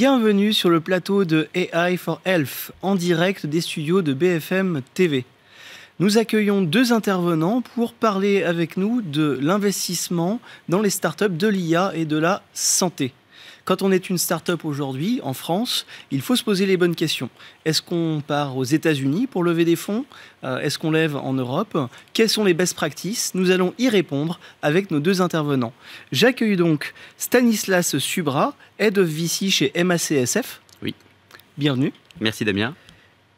Bienvenue sur le plateau de AI for Health, en direct des studios de BFM TV. Nous accueillons deux intervenants pour parler avec nous de l'investissement dans les startups de l'IA et de la santé. Quand on est une start-up aujourd'hui, en France, il faut se poser les bonnes questions. Est-ce qu'on part aux États-Unis pour lever des fonds? Est-ce qu'on lève en Europe? Quelles sont les best practices? Nous allons y répondre avec nos deux intervenants. J'accueille donc Stanislas Subra, Head of VC chez MACSF. Oui. Bienvenue. Merci Damien.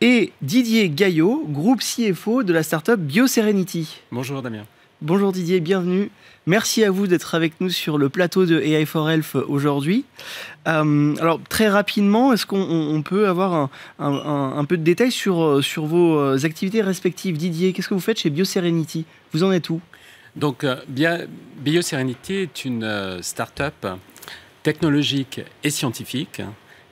Et Didier Gaillot, groupe CFO de la start-up BioSerenity. Bonjour Damien. Bonjour Didier, bienvenue. Merci à vous d'être avec nous sur le plateau de AI for Health aujourd'hui. Alors très rapidement, est-ce qu'on peut avoir un peu de détails sur vos activités respectives? Didier, qu'est-ce que vous faites chez BioSerenity? Vous en êtes où? Donc BioSerenity est une start-up technologique et scientifique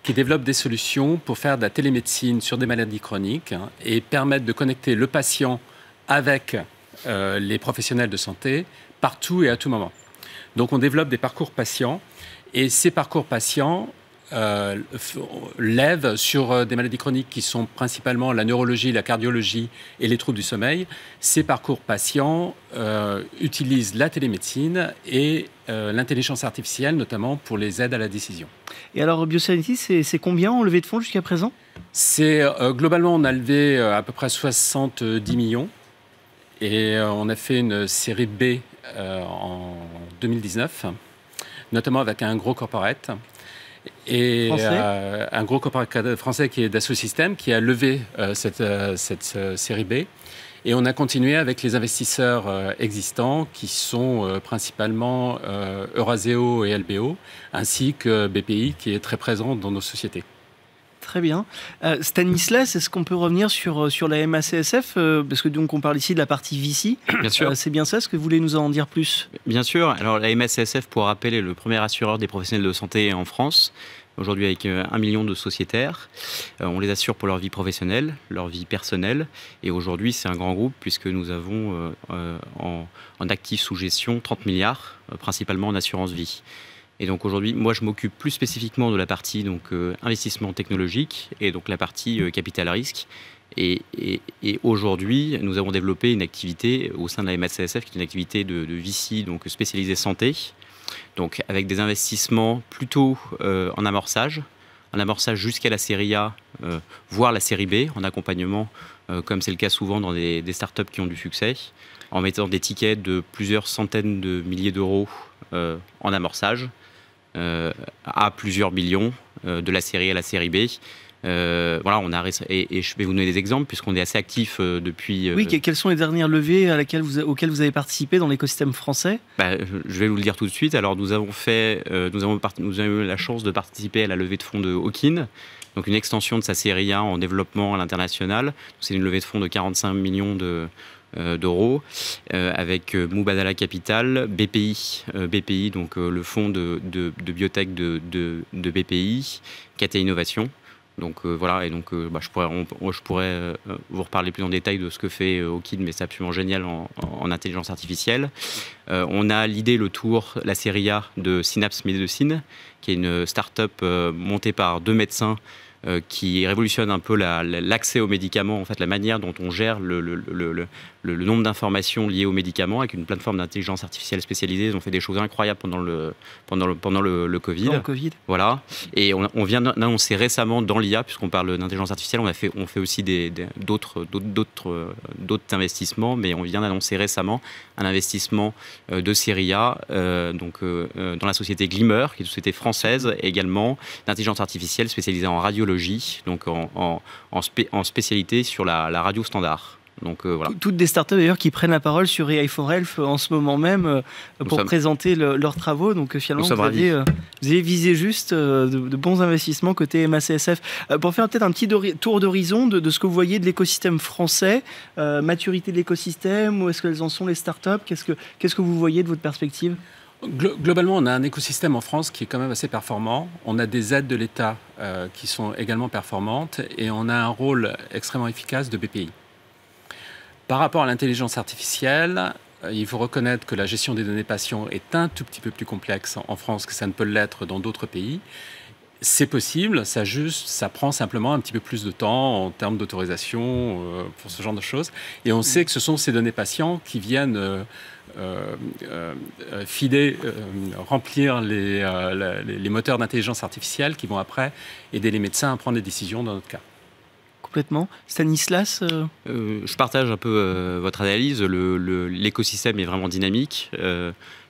qui développe des solutions pour faire de la télémédecine sur des maladies chroniques et permettre de connecter le patient avec les professionnels de santé partout et à tout moment. Donc on développe des parcours patients et ces parcours patients lèvent sur des maladies chroniques qui sont principalement la neurologie, la cardiologie et les troubles du sommeil. Ces parcours patients utilisent la télémédecine et l'intelligence artificielle, notamment pour les aides à la décision. Et alors BioSerenity, c'est combien en levée de fonds jusqu'à présent? Globalement, on a levé à peu près 70 millions. Et on a fait une série B en 2019, notamment avec un gros corporate. Et un gros corporate français qui est Dassault Systèmes, qui a levé cette série B. Et on a continué avec les investisseurs existants, qui sont principalement Euraseo et LBO, ainsi que BPI, qui est très présent dans nos sociétés. Très bien. Stanislas, est-ce qu'on peut revenir sur la MACSF parce que donc on parle ici de la partie VC. Bien sûr. C'est bien ça, est-ce que vous voulez nous en dire plus? Bien sûr. Alors la MACSF, pour rappel, est le premier assureur des professionnels de santé en France. Aujourd'hui avec 1 million de sociétaires. On les assure pour leur vie professionnelle, leur vie personnelle. Et aujourd'hui, c'est un grand groupe puisque nous avons en actifs sous gestion 30 milliards, principalement en assurance vie. Et donc aujourd'hui, moi je m'occupe plus spécifiquement de la partie investissement technologique et donc la partie capital risque. Et aujourd'hui, nous avons développé une activité au sein de la MACSF qui est une activité de VC donc spécialisée santé, donc avec des investissements plutôt en amorçage jusqu'à la série A, voire la série B en accompagnement, comme c'est le cas souvent dans des startups qui ont du succès, en mettant des tickets de plusieurs centaines de milliers d'euros en amorçage. À plusieurs millions de la série A à la série B. Voilà, et je vais vous donner des exemples puisqu'on est assez actif depuis... Oui, quelles sont les dernières levées auxquelles vous avez participé dans l'écosystème français? Je vais vous le dire tout de suite. Alors nous avons eu la chance de participer à la levée de fonds de Hawkin, donc une extension de sa série A en développement à l'international. C'est une levée de fonds de 45 millions d'euros avec Mubadala Capital, BPI, donc le fonds de biotech de BPI, KT Innovation. Donc voilà, et donc je pourrais vous reparler plus en détail de ce que fait Hawkin, mais c'est absolument génial en intelligence artificielle. On a l'idée, la série A de Synapse Medicine, qui est une start-up montée par deux médecins qui révolutionne un peu l'accès aux médicaments, en fait, la manière dont on gère le nombre d'informations liées aux médicaments avec une plateforme d'intelligence artificielle spécialisée. Ils ont fait des choses incroyables pendant le Covid. Pendant le Covid. Voilà. Et on vient d'annoncer récemment dans l'IA, puisqu'on parle d'intelligence artificielle, on fait aussi d'autres investissements, mais on vient d'annoncer récemment un investissement de série A dans la société Glimmer, qui est une société française également d'intelligence artificielle spécialisée en radiologie, donc en spécialité sur la radio standard. Donc, voilà. Toutes des startups d'ailleurs qui prennent la parole sur AI for Health en ce moment même pour présenter leurs travaux. Donc finalement, vous avez visé juste de bons investissements côté MACSF. Pour faire peut-être un petit tour d'horizon de ce que vous voyez de l'écosystème français, maturité de l'écosystème, où est-ce qu'elles en sont les startups? Qu'est-ce que vous voyez de votre perspective? Globalement, on a un écosystème en France qui est quand même assez performant. On a des aides de l'État qui sont également performantes et on a un rôle extrêmement efficace de BPI. Par rapport à l'intelligence artificielle, il faut reconnaître que la gestion des données patients est un tout petit peu plus complexe en France que ça ne peut l'être dans d'autres pays. C'est possible, ça prend simplement un petit peu plus de temps en termes d'autorisation pour ce genre de choses. Et on sait que ce sont ces données patients qui viennent remplir les moteurs d'intelligence artificielle qui vont après aider les médecins à prendre des décisions dans notre cas. Complètement. Stanislas Je partage un peu votre analyse. L'écosystème est vraiment dynamique.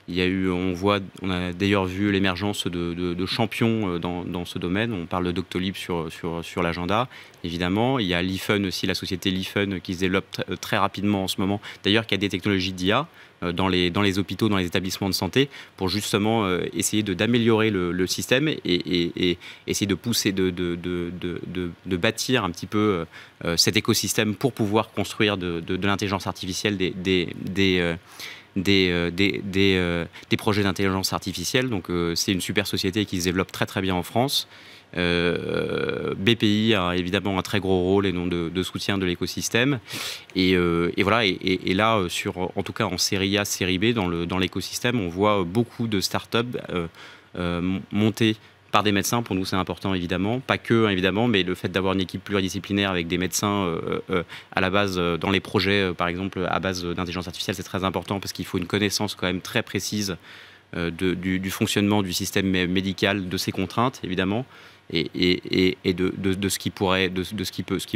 On a d'ailleurs vu l'émergence de champions dans ce domaine. On parle de Doctolib sur l'agenda, évidemment. Il y a l'eFun aussi, la société l'eFun qui se développe très rapidement en ce moment. D'ailleurs, qui a des technologies d'IA dans les hôpitaux, dans les établissements de santé, pour justement essayer d'améliorer le système et essayer de pousser, de bâtir un petit peu cet écosystème pour pouvoir construire de l'intelligence artificielle des projets d'intelligence artificielle. Donc c'est une super société qui se développe très très bien en France. BPI a évidemment un très gros rôle et non de soutien de l'écosystème. Et voilà. Et là, en tout cas en série A, série B, dans l'écosystème, on voit beaucoup de startups monter par des médecins. Pour nous, c'est important, évidemment. Pas que, évidemment, mais le fait d'avoir une équipe pluridisciplinaire avec des médecins à la base, dans les projets, par exemple, à base d'intelligence artificielle, c'est très important parce qu'il faut une connaissance quand même très précise du fonctionnement du système médical, de ses contraintes, évidemment, et de ce qui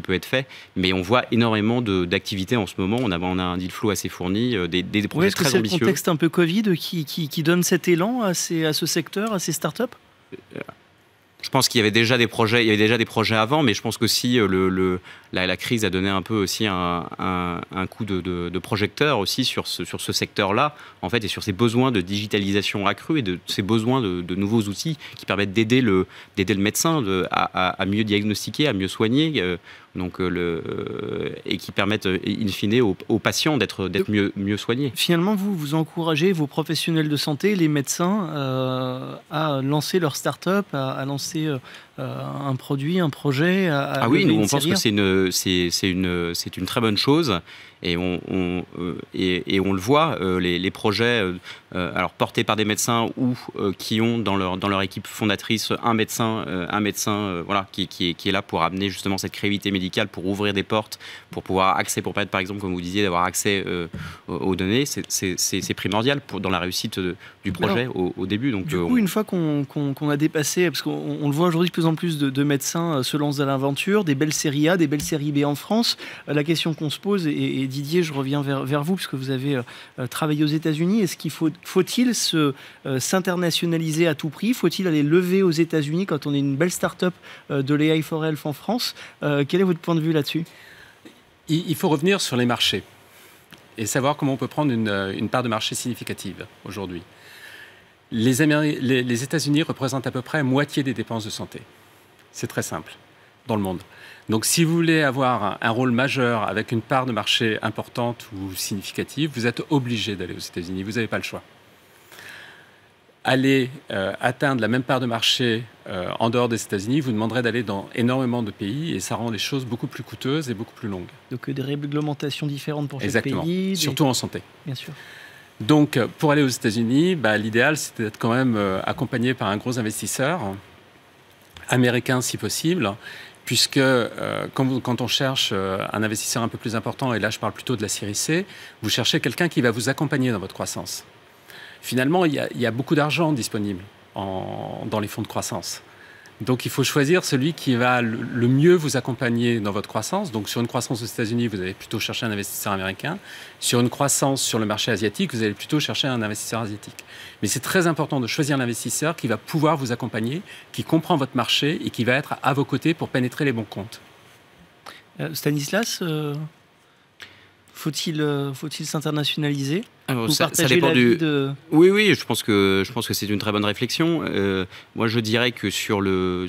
peut être fait. Mais on voit énormément d'activités en ce moment. On a un deal flow assez fourni, des projets très ambitieux. Est-ce que c'est le contexte un peu Covid qui donne cet élan à ce secteur, à ces startups ? Je pense qu'il y avait déjà des projets, avant, mais je pense qu'aussi la crise a donné un peu aussi un coup de projecteur aussi sur ce secteur-là, en fait, et sur ses besoins de digitalisation accrue et de ses besoins de nouveaux outils qui permettent d'aider le médecin à mieux diagnostiquer, à mieux soigner. Et qui permettent in fine aux patients d'être mieux soignés. Finalement, vous encouragez vos professionnels de santé, les médecins, à lancer leur start-up, à lancer un produit, un projet. Oui, nous on pense que c'est une très bonne chose. Et on le voit, les projets alors portés par des médecins ou qui ont dans leur équipe fondatrice un médecin voilà, qui est là pour amener justement cette créativité médicale, pour ouvrir des portes, pour permettre par exemple, comme vous disiez, d'avoir accès aux données. C'est primordial dans la réussite du projet au début. Donc, du coup, une fois qu'on a dépassé, parce qu'on le voit aujourd'hui de plus en plus de médecins se lancent dans l'aventure, des belles séries A, des belles séries B en France, la question qu'on se pose, et Didier, je reviens vers vous, puisque vous avez travaillé aux États-Unis. Est-ce qu'il faut-il s'internationaliser à tout prix ? Faut-il aller lever aux États-Unis quand on est une belle start-up de l'AI for Health en France ? Quel est votre point de vue là-dessus ? Il faut revenir sur les marchés et savoir comment on peut prendre une part de marché significative aujourd'hui. Les États-Unis représentent à peu près moitié des dépenses de santé. C'est très simple dans le monde. Donc, si vous voulez avoir un rôle majeur avec une part de marché importante ou significative, vous êtes obligé d'aller aux États-Unis. Vous n'avez pas le choix. Aller atteindre la même part de marché en dehors des États-Unis vous demanderait d'aller dans énormément de pays et ça rend les choses beaucoup plus coûteuses et beaucoup plus longues. Donc, des réglementations différentes pour chaque Exactement. pays. Surtout en santé. Bien sûr. Donc, pour aller aux États-Unis, l'idéal, c'est d'être quand même accompagné par un gros investisseur américain si possible. Puisque quand on cherche un investisseur un peu plus important, et là je parle plutôt de la série C, vous cherchez quelqu'un qui va vous accompagner dans votre croissance. Finalement, il y a beaucoup d'argent disponible dans les fonds de croissance. Donc il faut choisir celui qui va le mieux vous accompagner dans votre croissance. Donc sur une croissance aux États-Unis, vous allez plutôt chercher un investisseur américain. Sur une croissance sur le marché asiatique, vous allez plutôt chercher un investisseur asiatique. Mais c'est très important de choisir l'investisseur qui va pouvoir vous accompagner, qui comprend votre marché et qui va être à vos côtés pour pénétrer les bons comptes. Stanislas, faut-il s'internationaliser ? Ça dépend Oui, je pense que c'est une très bonne réflexion. Moi, je dirais que sur le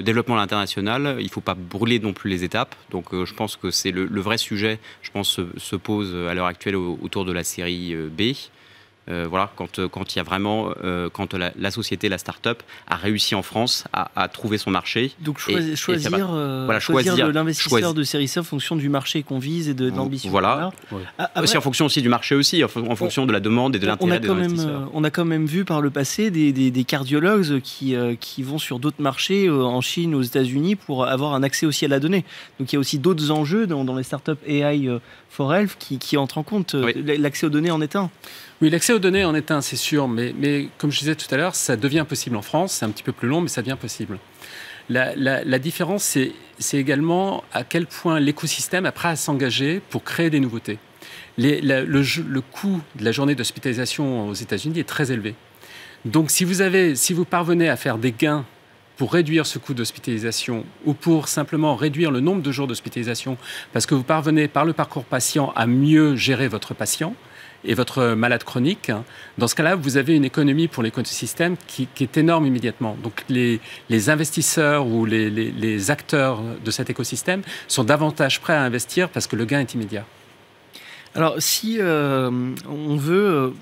développement à l'international, il ne faut pas brûler non plus les étapes. Donc, je pense que c'est le vrai sujet, je pense, se pose à l'heure actuelle autour de la série B. Voilà, quand il y a vraiment, quand la société, la start-up a réussi en France à trouver son marché. Donc choisir de l'investisseur de série C en fonction du marché qu'on vise et de l'ambition. Voilà. Aussi en fonction aussi du marché aussi, en fonction de la demande et de l'intérêt des investisseurs. On a quand même vu par le passé des cardiologues qui vont sur d'autres marchés, en Chine, aux États-Unis, pour avoir un accès aussi à la donnée. Donc il y a aussi d'autres enjeux dans les startups AI for Health qui entrent en compte. Oui. L'accès aux données en est un. Oui, l'accès aux données en est un, c'est sûr, mais comme je disais tout à l'heure, ça devient possible en France. C'est un petit peu plus long, mais ça devient possible. La différence, c'est également à quel point l'écosystème est prêt à s'engager pour créer des nouveautés. Le coût de la journée d'hospitalisation aux États-Unis est très élevé. Donc, si vous parvenez à faire des gains pour réduire ce coût d'hospitalisation ou pour simplement réduire le nombre de jours d'hospitalisation, parce que vous parvenez par le parcours patient à mieux gérer votre patient et votre malade chronique, dans ce cas-là, vous avez une économie pour l'écosystème qui est énorme immédiatement. Donc les investisseurs ou les acteurs de cet écosystème sont davantage prêts à investir parce que le gain est immédiat. Alors, si on veut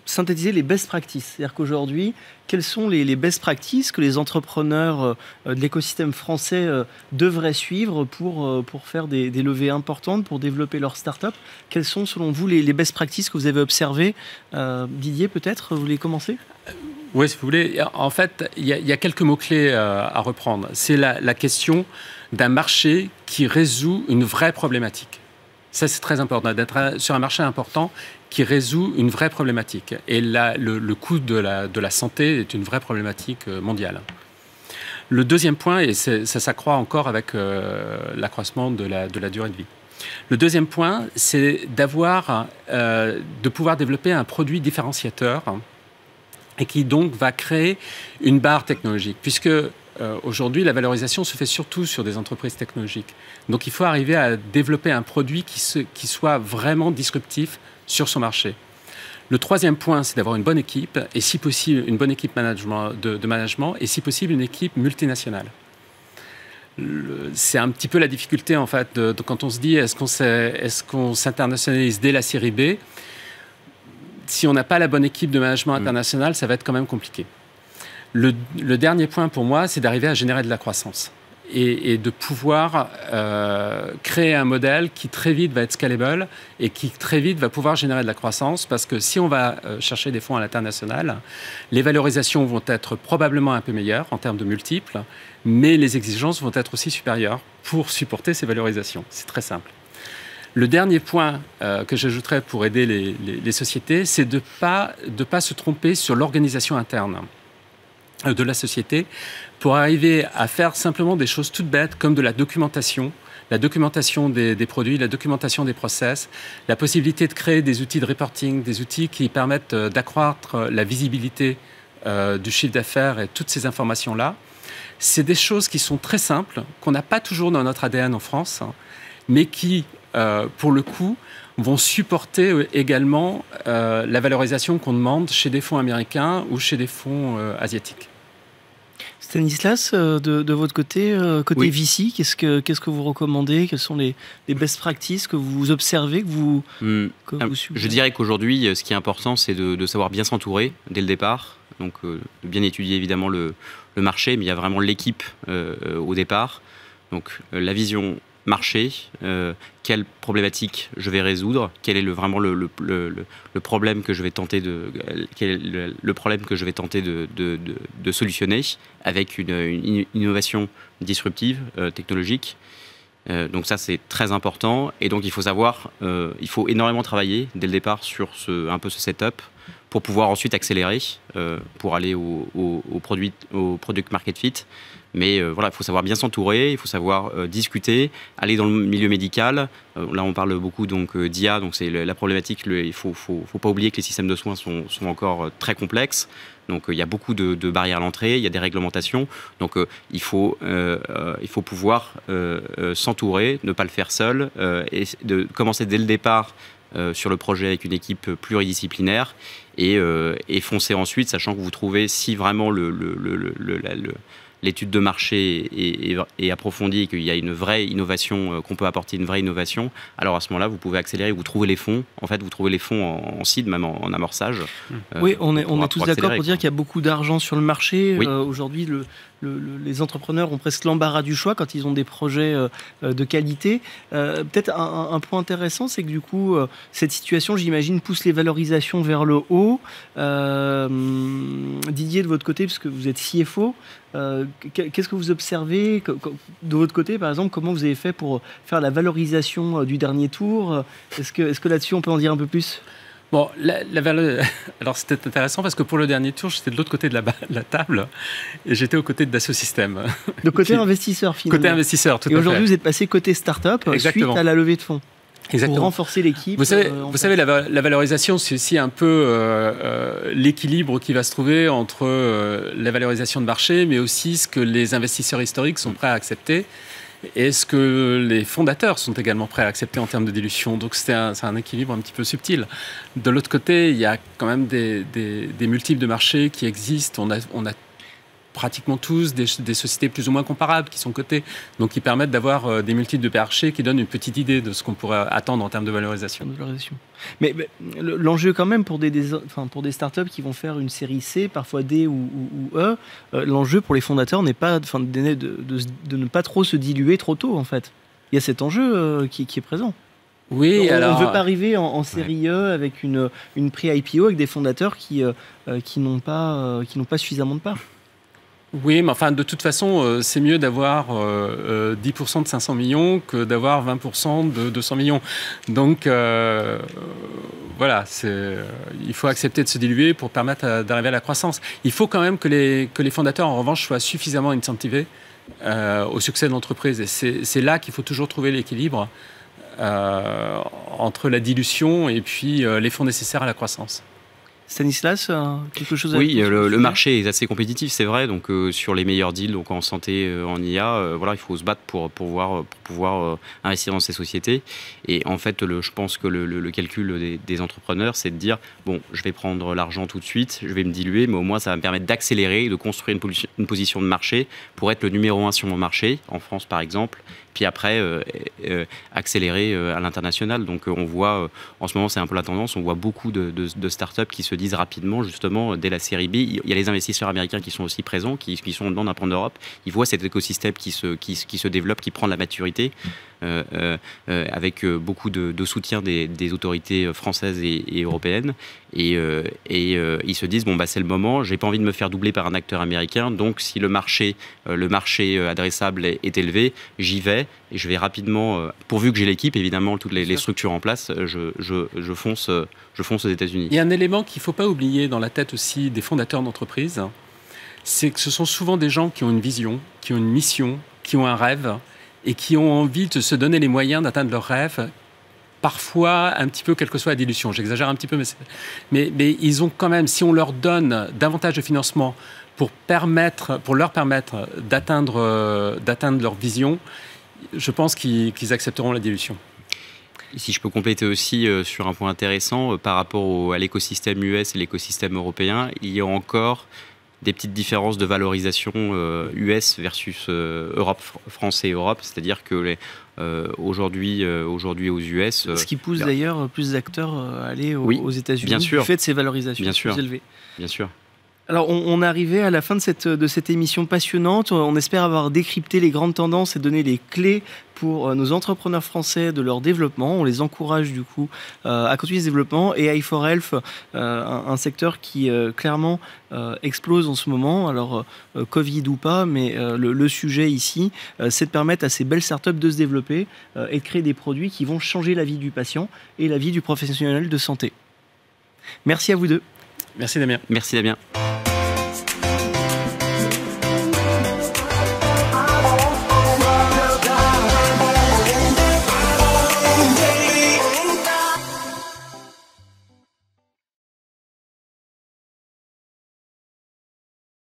synthétiser les best practices, c'est-à-dire qu'aujourd'hui, quelles sont les best practices que les entrepreneurs de l'écosystème français devraient suivre pour faire des levées importantes, pour développer leur start-up? Quelles sont, selon vous, les best practices que vous avez observées? Didier, peut-être, vous voulez commencer? Oui, si vous voulez. En fait, il y a quelques mots-clés à reprendre. C'est la question d'un marché qui résout une vraie problématique. Ça, c'est très important, d'être sur un marché important qui résout une vraie problématique. Et là, le coût de la santé est une vraie problématique mondiale. Le deuxième point, et ça s'accroît encore avec l'accroissement de la durée de vie. Le deuxième point, c'est de pouvoir développer un produit différenciateur et qui donc va créer une barre technologique, puisque aujourd'hui, la valorisation se fait surtout sur des entreprises technologiques. Donc, il faut arriver à développer un produit qui soit vraiment disruptif sur son marché. Le troisième point, c'est d'avoir une bonne équipe, et si possible, une bonne équipe de management, et si possible, une équipe multinationale. C'est un petit peu la difficulté, en fait, quand on se dit est-ce qu'on s'internationalise dès la série B? Si on n'a pas la bonne équipe de management international, ça va être quand même compliqué. Le dernier point pour moi, c'est d'arriver à générer de la croissance et de pouvoir créer un modèle qui très vite va être scalable et qui très vite va pouvoir générer de la croissance, parce que si on va chercher des fonds à l'international, les valorisations vont être probablement un peu meilleures en termes de multiples, mais les exigences vont être aussi supérieures pour supporter ces valorisations. C'est très simple. Le dernier point que j'ajouterais pour aider les sociétés, c'est de pas se tromper sur l'organisation interne de la société pour arriver à faire simplement des choses toutes bêtes comme de la documentation des produits, la documentation des process, la possibilité de créer des outils de reporting, des outils qui permettent d'accroître la visibilité du chiffre d'affaires et toutes ces informations-là. C'est des choses qui sont très simples, qu'on n'a pas toujours dans notre ADN en France, mais qui, pour le coup, vont supporter également la valorisation qu'on demande chez des fonds américains ou chez des fonds asiatiques. Stanislas, de votre côté, oui. VC, qu'est-ce que vous recommandez? Quelles sont les best practices que vous observez, que vous suivez? Je dirais qu'aujourd'hui, ce qui est important, c'est de savoir bien s'entourer dès le départ. Donc, de bien étudier évidemment le marché, mais il y a vraiment l'équipe au départ. Donc, la vision marché, quelle problématique je vais résoudre, quel est vraiment le problème que je vais tenter de solutionner avec une innovation disruptive, technologique. Donc ça, c'est très important. Et donc, il faut savoir, il faut énormément travailler dès le départ sur un peu ce setup pour pouvoir ensuite accélérer, pour aller au product market fit. Mais voilà, il faut savoir bien s'entourer, il faut savoir discuter, aller dans le milieu médical. Là, on parle beaucoup d'IA, donc c'est la problématique. Il faut pas oublier que les systèmes de soins sont encore très complexes. Donc, il y a beaucoup de barrières à l'entrée, il y a des réglementations. Donc, il faut pouvoir s'entourer, ne pas le faire seul, et de commencer dès le départ sur le projet avec une équipe pluridisciplinaire et foncer ensuite, sachant que vous trouvez si vraiment l'étude de marché est approfondie et qu'il y a une vraie innovation, qu'on peut apporter une vraie innovation, alors à ce moment-là, vous pouvez accélérer, vous trouvez les fonds. En fait, vous trouvez les fonds en seed, même en amorçage. Oui, on est tous d'accord pour dire qu'il y a beaucoup d'argent sur le marché. Oui. Aujourd'hui, les entrepreneurs ont presque l'embarras du choix quand ils ont des projets de qualité. Peut-être un point intéressant, c'est que du coup, cette situation, j'imagine, pousse les valorisations vers le haut. Didier, de votre côté, puisque vous êtes CFO, qu'est-ce que vous observez de votre côté, par exemple, comment vous avez fait pour faire la valorisation du dernier tour? Est-ce que là-dessus, on peut en dire un peu plus? Bon, alors c'était intéressant parce que pour le dernier tour, j'étais de l'autre côté de la table et j'étais aux côtés de Dassault Systèmes. De côté investisseur, finalement. Côté investisseur, tout à fait. Et aujourd'hui, vous êtes passé côté start-up suite à la levée de fonds. Exactement. Pour renforcer l'équipe. Vous savez, la valorisation, c'est aussi un peu l'équilibre qui va se trouver entre la valorisation de marché, mais aussi ce que les investisseurs historiques sont prêts à accepter et ce que les fondateurs sont également prêts à accepter en termes de dilution. Donc c'est un équilibre un petit peu subtil. De l'autre côté, il y a quand même des multiples de marché qui existent. On a pratiquement tous des sociétés plus ou moins comparables qui sont cotées, donc qui permettent d'avoir des multiples de marché qui donnent une petite idée de ce qu'on pourrait attendre en termes de valorisation. Mais l'enjeu quand même pour des startups qui vont faire une série C, parfois D ou E, l'enjeu pour les fondateurs n'est pas de ne pas trop se diluer trop tôt en fait. Il y a cet enjeu qui est présent. Oui, on alors... ne veut pas arriver en série E avec une pré-IPO avec des fondateurs qui n'ont pas suffisamment de parts. Oui, mais enfin, de toute façon, c'est mieux d'avoir 10% de 500 millions que d'avoir 20% de 200 millions. Donc, voilà, il faut accepter de se diluer pour permettre d'arriver à la croissance. Il faut quand même que les fondateurs, en revanche, soient suffisamment incentivés au succès de l'entreprise. Et c'est là qu'il faut toujours trouver l'équilibre entre la dilution et puis les fonds nécessaires à la croissance. Stanislas, quelque chose à Oui, le marché est assez compétitif, c'est vrai. Donc sur les meilleurs deals, donc en santé, en IA, voilà, il faut se battre pour pouvoir investir dans ces sociétés. Et en fait, je pense que le calcul des entrepreneurs, c'est de dire bon, je vais prendre l'argent tout de suite, je vais me diluer, mais au moins ça va me permettre d'accélérer et de construire une position de marché pour être le numéro 1 sur mon marché, en France par exemple. Puis après, accélérer à l'international. Donc on voit, en ce moment c'est un peu la tendance, on voit beaucoup de startups qui se disent rapidement, justement, dès la série B, il y a les investisseurs américains qui sont aussi présents, qui sont en demande en Europe. Ils voient cet écosystème qui se développe, qui prend de la maturité, avec beaucoup de soutien des autorités françaises et européennes. Et ils se disent, bon, bah, c'est le moment, j'ai pas envie de me faire doubler par un acteur américain, donc si le marché adressable est élevé, j'y vais, et je vais rapidement, pourvu que j'ai l'équipe, évidemment, toutes les structures en place, je fonce aux États-Unis. Il y a un élément qu'il ne faut pas oublier dans la tête aussi des fondateurs d'entreprises, c'est que ce sont souvent des gens qui ont une vision, qui ont une mission, qui ont un rêve, et qui ont envie de se donner les moyens d'atteindre leurs rêves, parfois un petit peu quelle que soit la dilution. J'exagère un petit peu, mais ils ont quand même, si on leur donne davantage de financement pour leur permettre d'atteindre leur vision, je pense qu'ils accepteront la dilution. Si je peux compléter aussi sur un point intéressant, par rapport à l'écosystème US et l'écosystème européen, il y a encore des petites différences de valorisation US versus Europe, France et Europe, c'est-à-dire que aujourd'hui aux US... Ce qui pousse d'ailleurs plus d'acteurs à aller aux États-Unis du fait de ces valorisations plus élevées. Bien sûr. Alors, on est arrivé à la fin de cette émission passionnante. On espère avoir décrypté les grandes tendances et donné les clés pour nos entrepreneurs français de leur développement. On les encourage du coup à continuer ce développement. Et AI4Health, un secteur qui clairement explose en ce moment. Alors, Covid ou pas, mais le sujet ici, c'est de permettre à ces belles startups de se développer et de créer des produits qui vont changer la vie du patient et la vie du professionnel de santé. Merci à vous deux. Merci Damien. Merci Damien.